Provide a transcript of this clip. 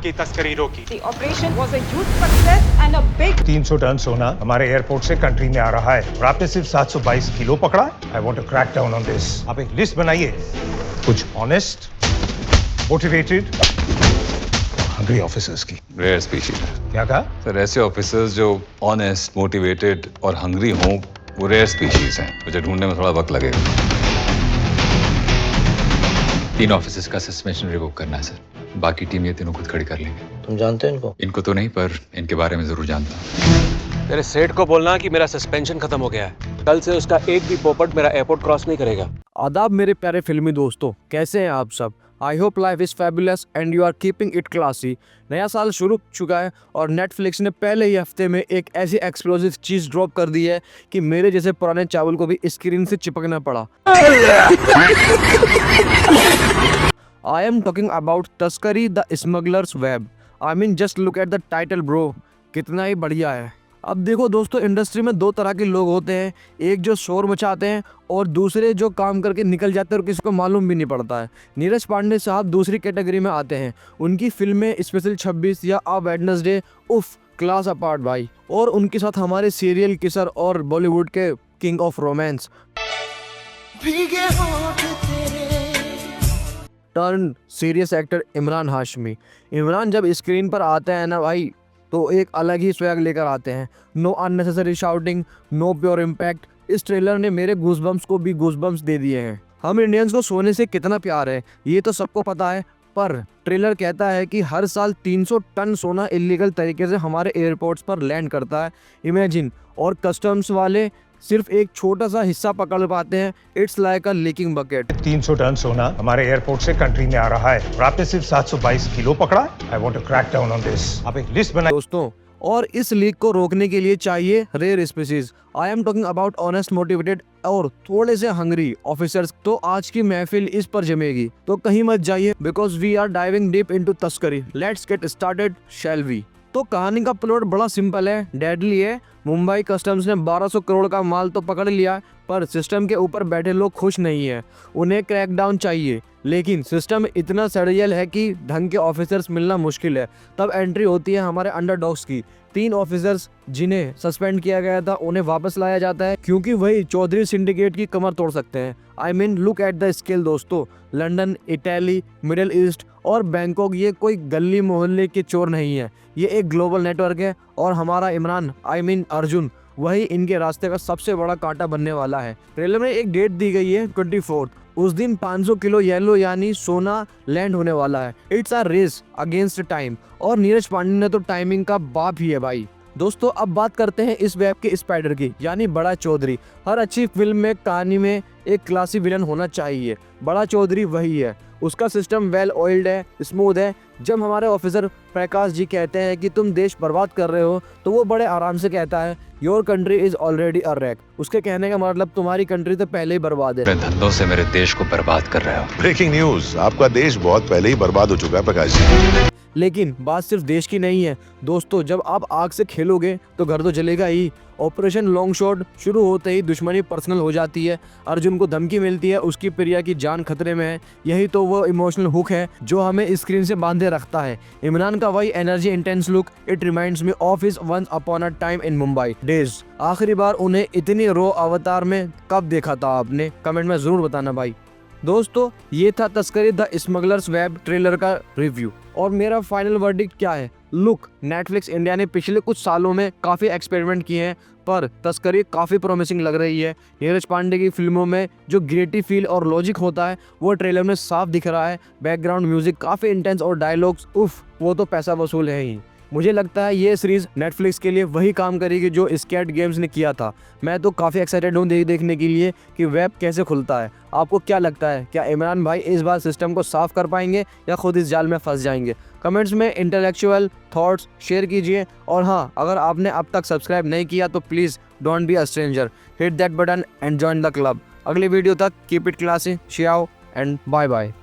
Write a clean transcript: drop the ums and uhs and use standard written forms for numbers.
की तस्करी रोकी। The operation was a huge success and a big 300 ton सोना हमारे एयरपोर्ट से कंट्री में आ रहा है और आपने सिर्फ 722 किलो पकड़ा। I want to crack down on this. आप एक लिस्ट बनाइए, कुछ ऑनेस्ट, मोटिवेटेड, हंग्री ऑफिसर्स की। रेयर स्पीशीज है। क्या कहा? सर ऐसे ऑफिसर्स जो ऑनेस्ट, मोटिवेटेड और हंग्री हों वो रेयर स्पीशीज हैं। मुझे ढूंढने में थोड़ा वक्त लगेगा। 3 ऑफिसर्स का सस्पेंशन रिवोक करना है सर। बाकी टीम ये तीनों खुद खड़ी कर लेंगे। तुम जानते हो इनको? इनको तो नहीं, पर इनके बारे में जरूर जानता हूँ। तेरे सेठ को बोलना कि मेरा सस्पेंशन खत्म हो गया है। कल से उसका एक भी पोपट मेरा एयरपोर्ट क्रॉस नहीं करेगा। आदाब मेरे प्यारे फिल्मी दोस्तों, कैसे हैं आप सब? I hope life is fabulous and you are keeping it classy. नया साल शुरू हो चुका है और नेटफ्लिक्स ने पहले ही हफ्ते में एक ऐसी एक्सप्लोसिव चीज़ ड्रॉप कर दी है कि मेरे जैसे पुराने चावल को भी स्क्रीन से चिपकना पड़ा। I am talking about तस्करी the smugglers web. I mean just look at the title bro, कितना ही बढ़िया है। अब देखो दोस्तों, इंडस्ट्री में 2 तरह के लोग होते हैं, एक जो शोर मचाते हैं और दूसरे जो काम करके निकल जाते हैं और किसी को मालूम भी नहीं पड़ता है। नीरज पांडे साहब दूसरी कैटेगरी में आते हैं। उनकी फिल्में स्पेशल 26 या अ वेडनेसडे, उफ क्लास अपार्ट भाई। और उनके साथ हमारे सीरियल किसर और बॉलीवुड के king of romance turn serious actor Imran Hashmi. Imran जब स्क्रीन पर आते हैं ना भाई, तो एक अलग ही स्वैग लेकर आते हैं। No unnecessary shouting, no pure impact. इस ट्रेलर ने मेरे गूज़बम्स को भी गूज़बम्स दे दिए हैं। हम इंडियंस को सोने से कितना प्यार है ये तो सबको पता है, पर ट्रेलर कहता है कि हर साल 300 टन सोना इलीगल तरीके से हमारे एयरपोर्ट्स पर लैंड करता है। इमेजिन, और कस्टम्स वाले सिर्फ एक छोटा सा हिस्सा पकड़ पाते हैं। It's like a leaking bucket. 300 ton सोना हमारे एयरपोर्ट से कंट्री में आ रहा है और आपने सिर्फ 722 किलो पकड़ा। I want to crack down on this. आप एक लिस्ट बनाइए दोस्तों, और इस लीक को रोकने के लिए चाहिए rare species. I am talking about honest, motivated और थोड़े से हंग्री ऑफिसर्स। तो आज की महफिल इस पर जमेगी, तो कहीं मत जाइए because we are diving deep into तस्करी। Let's get started, shall we. तो कहानी का प्लॉट बड़ा सिंपल है, डेडली है। मुंबई कस्टम्स ने 1200 करोड़ का माल तो पकड़ लिया, पर सिस्टम के ऊपर बैठे लोग खुश नहीं है। उन्हें क्रैकडाउन चाहिए, लेकिन सिस्टम इतना सड़ियल है कि ढंग के ऑफिसर्स मिलना मुश्किल है। तब एंट्री होती है हमारे अंडरडॉग्स की। 3 ऑफिसर्स जिन्हें सस्पेंड किया गया था उन्हें वापस लाया जाता है, क्योंकि वही चौधरी सिंडिकेट की कमर तोड़ सकते हैं। I mean look at the scale दोस्तों। लंदन, इटली, मिडिल ईस्ट और बैंकॉक ये कोई गली मोहल्ले के चोर नहीं है, ये एक ग्लोबल नेटवर्क है। और हमारा इमरान, आई मीन अर्जुन, वही इनके रास्ते का सबसे बड़ा कांटा बनने वाला है। ट्रेलर में एक डेट दी गई है 24। उस दिन 500 किलो येलो यानी सोना लैंड होने वाला है। It's a race against time, और नीरज पांडे ने तो टाइमिंग का बाप ही है भाई। दोस्तों, अब बात करते हैं इस वेब के स्पाइडर की, यानी बड़ा चौधरी। हर अच्छी फिल्म में कहानी में एक क्लासी विलन होना चाहिए। बड़ा चौधरी वही है। उसका सिस्टम वेल ऑयल्ड है, स्मूथ है। जब हमारे ऑफिसर प्रकाश जी कहते हैं कि तुम देश बर्बाद कर रहे हो, तो वो बड़े आराम से कहता है your country is already a rack. उसके कहने का मतलब तुम्हारी कंट्री तो पहले ही बर्बाद है। अपने धंधों से मेरे देश को बर्बाद कर रहे हो। ब्रेकिंग न्यूज, आपका देश बहुत पहले ही बर्बाद हो चुका है प्रकाश जी। लेकिन बात सिर्फ देश की नहीं है दोस्तों। जब आप आग से खेलोगे तो घर तो जलेगा ही। ऑपरेशन लॉन्ग शॉट शुरू होते ही दुश्मनी पर्सनल हो जाती है। अर्जुन को धमकी मिलती है, उसकी प्रिया की जान खतरे में है। यही तो वो इमोशनल हुक है जो हमें स्क्रीन से बांधे रखता है। इमरान का वही energy intense look, it reminds me of his once upon a time in Mumbai days. आखिरी बार उन्हें इतनी रो अवतार में कब देखा था आपने? कमेंट में जरूर बताना भाई। दोस्तों, ये था तस्करी द स्मगलर्स वेब ट्रेलर का रिव्यू। और मेरा फाइनल वर्डिक्ट क्या है? लुक, नेटफ्लिक्स इंडिया ने पिछले कुछ सालों में काफ़ी एक्सपेरिमेंट किए हैं, पर तस्करी काफ़ी प्रॉमिसिंग लग रही है। नीरज पांडे की फिल्मों में जो ग्रेटिव फील और लॉजिक होता है वो ट्रेलर में साफ दिख रहा है। बैकग्राउंड म्यूजिक काफ़ी इंटेंस और डायलॉग्स, उफ, वो तो पैसा वसूल है ही। मुझे लगता है ये सीरीज नेटफ्लिक्स के लिए वही काम करेगी जो स्क्वैड गेम्स ने किया था। मैं तो काफ़ी एक्साइटेड हूँ देखने के लिए कि वेब कैसे खुलता है। आपको क्या लगता है, क्या इमरान भाई इस बार सिस्टम को साफ कर पाएंगे या खुद इस जाल में फंस जाएंगे? कमेंट्स में इंटेलेक्चुअल थॉट्स शेयर कीजिए। और हाँ, अगर आपने अब तक सब्सक्राइब नहीं किया तो please don't be a stranger, hit that button and join the club. अगली वीडियो तक keep it classy, ciao and bye bye.